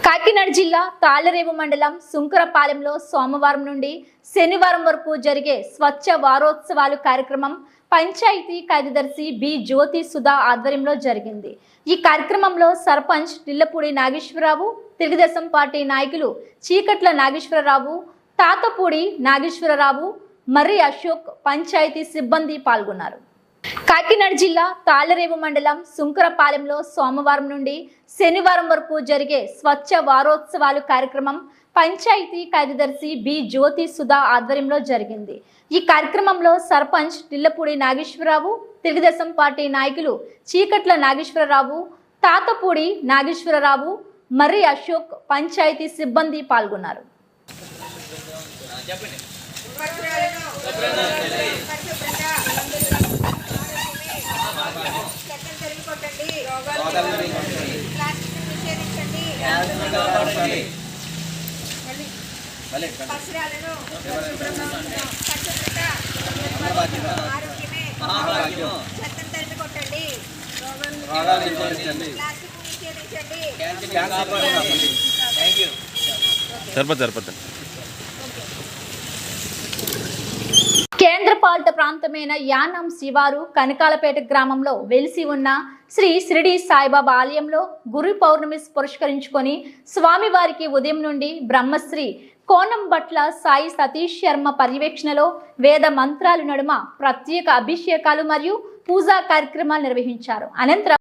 కాకినాడ జిల్లా తాళ్లరేవు మండలం సుంకరపాలెంలో సోమవారం నుండి శనివారం వరకు జరిగే స్వచ్ఛ వారోత్సవాలు కార్యక్రమం పంచాయతీ కార్యదర్శి బి జ్యోతి సుధా ఆధ్వర్యంలో జరిగింది। ఈ కార్యక్రమంలో సర్పంచ్ నిల్లపూడి నాగేశ్వరరావు, తెలుగుదేశం పార్టీ నాయకులు చీకట్ల నాగేశ్వరరావు, తాతపూడి నాగేశ్వరరావు, మర్రి అశోక్, పంచాయతీ సిబ్బంది పాల్గొన్నారు। కాకినాడ జిల్లా తాళ్లరేవు మండలం సుంకరపాలెంలో సోమవారం నుండి శనివారం వరకు జరిగే స్వచ్ఛ వారోత్సవాలు కార్యక్రమం పంచాయతీ కార్యదర్శి బి జ్యోతి సుధా ఆధ్వర్యంలో జరిగింది। ఈ కార్యక్రమంలో సర్పంచ్ నిల్లపూడి నాగేశ్వరరావు, తెలుగుదేశం పార్టీ నాయకులు చీకట్ల నాగేశ్వరరావు, తాతపూడి నాగేశ్వరరావు, మర్రి అశోక్, పంచాయతీ సిబ్బంది పాల్గొన్నారు। కేంద్రపాలిత ప్రాంతమైన యానాం శివారు కనకాలపేట గ్రామంలో వెలిసి ఉన్న శ్రీ షిరిడి సాయిబాబా ఆలయంలో గురు పౌర్ణమి పురస్కరించుకొని స్వామివారికి ఉదయం నుండి బ్రహ్మశ్రీ కోనంబట్ల సాయి సతీష్ శర్మ పర్యవేక్షణలో వేద మంత్రాల నడుమ ప్రత్యేక అభిషేకాలు మరియు పూజా కార్యక్రమాలు నిర్వహించారు। అనంతరం